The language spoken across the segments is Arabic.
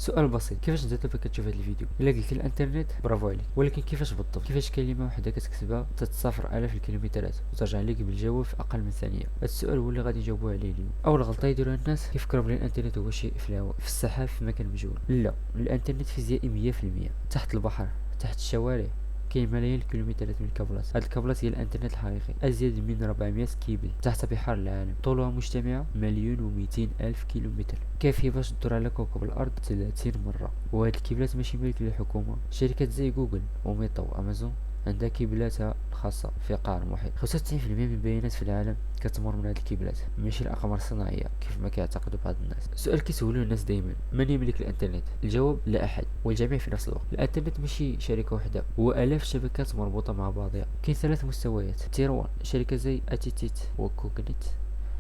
سؤال بسيط، كيفاش انت دابا كتشوف هذا الفيديو؟ الا قلت الانترنت برافو عليك، ولكن كيفاش بالضبط؟ كيفاش كلمه واحده كتكتبها تتسافر الاف الكيلومترات وترجع لك بالجواب في اقل من ثانيه؟ هذا السؤال هو اللي غادي نجاوبوا عليه اليوم. اول غلطه يديروها الناس كيفكروا بلي الانترنت هو شيء في الهواء، في السحاب، في مكان مجهول. لا، الانترنت فيزيائي 100%. تحت البحر، تحت الشوارع، كاين ملايين الكيلومترات من الكابلات. هاد الكابلات هي الانترنت الحقيقي، ازيد من 400 كيبل تحت بحار العالم، طولها مجتمعه 1,200,000 كيلومتر، كافيه باش تدور على كوكب الارض 30 مره. وهاد الكيبلات ماشي ملك للحكومه، شركات زي جوجل وميتا وامازون عندها كيبلاتها الخاصة في قاع المحيط. 95% من البيانات في العالم كتمر من هذه الكيبلات، ماشي الأقمار الصناعية كيف ما كيعتقد بعض الناس. سؤال كيسولوه الناس دايما، من يملك الانترنت؟ الجواب لا أحد، والجميع في نفس الوقت. الانترنت ماشي شركة واحدة، هو آلاف الشبكات مربوطة مع بعضها. كاين 3 مستويات. تير 1، شركة زي اتيتيت وكوكنت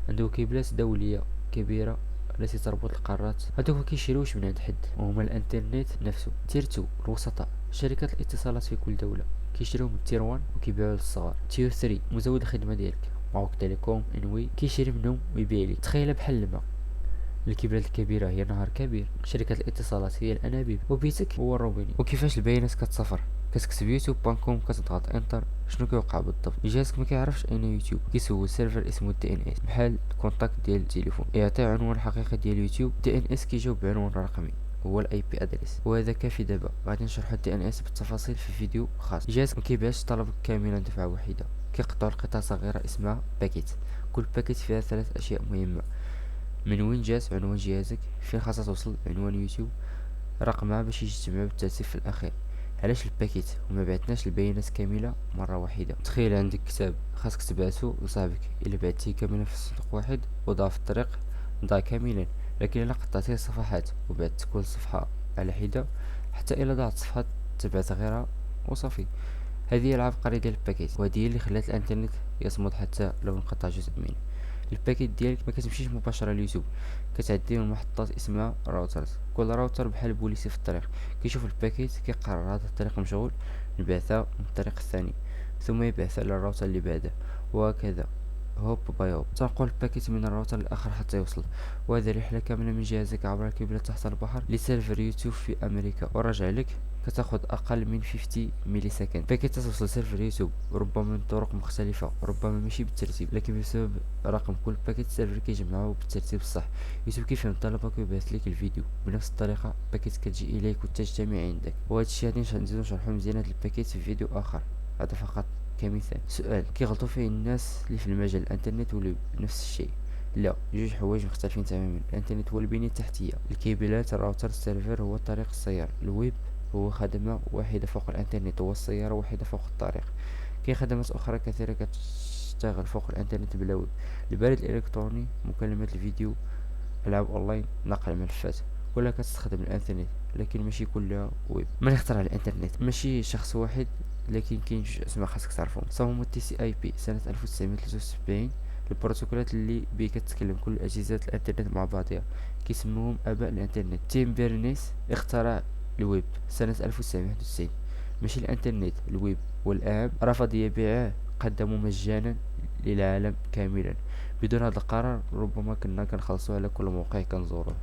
عنده كيبلات دولية كبيرة التي تربط القارات، هادوك مكيشريوش من عند حد وهما الانترنت نفسه. تير 2، الوسطاء، شركات الاتصالات في كل دولة كيشريو من تير 1 وكيبيعوه للصغار. تير 3، مزود الخدمة ديالك، معوق تيليكوم، انوي، كيشري منهم ويبيع لك. تخيلها بحال الماء، الكبيرات الكبيرة هي نهر كبير، شركة الاتصالات هي الأنابيب، وبيتك هو الروبيني. وكيفاش البيانات كتصفر؟ كتكتب يوتيوب.com، كتضغط انتر، شنو كيوقع بالضبط؟ جهازك ما كيعرفش اين يوتيوب، كيسول سيرفر اسمه دي ان اس، بحال الكونتاكت ديال التليفون، يعطيه عنوان حقيقي ديال يوتيوب. دي ان اس كيجاوب بعنوان رقمي هو الاي بي ادريس، وهذا كافي. دابا غادي نشرحو الدي ان اس بالتفاصيل في فيديو خاص. جهازك ما كيبيعش الطلب كاملا دفعة واحدة، كيقطعو لقطع صغيرة اسمها باكيت. كل باكيت فيها 3 اشياء مهمة: من وين جات عنوان جهازك، فين خاصها توصل عنوان يوتيوب، رقمها باش يجتمع بالترتيب في الاخير. علاش الباكيت؟ وما بعتناش البيانات كامله مره واحده. تخيل عندك كتاب خاصك تبعثو لصاحبك، الا بعتيه كاملا في صندوق واحد وضاع في الطريق ضاع كاملا. لكن الا قطعتيه صفحات وبعت كل صفحه على حده، حتى الا ضاعت صفحه تبعت غيرها وصافي. هذه هي العبقريه ديال الباكيت، وهذه هي اللي خلات الانترنت يصمد حتى لو انقطع جزء منه. الباكيت ديالك ما كتمشيش مباشره لليوتيوب، كتعدي من محطات اسمها راوترز. كل راوتر بحال بوليسي في الطريق، كيشوف الباكيت كيقرر هذا الطريق مشغول، نبعثها من الطريق الثاني، ثم يبعثها للراوتر اللي بعده، وهكذا هوب باي هوب تنقل الباكيت من الراوتر الاخر حتى يوصل. وهذه رحله كامله من جهازك عبر الكابل تحت البحر لسيرفر يوتيوب في امريكا، ورجع لك كتاخد اقل من 50 ملي سكند. باكيت توصل سيرفر يوتيوب ربما من طرق مختلفه، ربما ماشي بالترتيب، لكن بسبب رقم كل باكيت السيرفر كيجمعه بالترتيب الصح. يوتيوب كيفهم طلبك ويبعث لك الفيديو بنفس الطريقه، باكيت كتجي اليك وتجتمع عندك. وهذا الشيء غادي نزيدو نشرحو مزيان هاد الباكيت في فيديو اخر، هذا فقط كمثال. سؤال كيغلطوا فيه الناس اللي في المجال الانترنت والويب نفس الشيء؟ لا، جوج حوايج مختلفين تماما. الانترنت هو البنية التحتية، الكيبلات، الراوتر، السيرفر هو طريق السير. الويب هو خدمة واحدة فوق الانترنت، هو السيارة واحدة فوق الطريق. كاين خدمات اخرى كثيرة كتشتغل فوق الانترنت بلا ويب: البريد الالكتروني، مكالمات الفيديو، العاب اونلاين، نقل ملفات، كلها كتستخدم الانترنت، لكن ماشي كلها ويب. من اخترع الانترنت؟ ماشي شخص واحد، لكن كاين جوج اسماء خاصك تعرفهم. صمم تي سي اي بي سنة 1973، البروتوكولات اللي بيه كتكلم كل اجهزة الانترنت مع بعضها، كيسموهم اباء الانترنت. تيم بيرنيس اخترع الويب سنة 1991، ماشي الانترنت، الويب. والآن رفض يبيعه، قدمه مجانا للعالم كاملا. بدون هذا القرار ربما كنا كنخلصوا على كل موقع كنزوروه.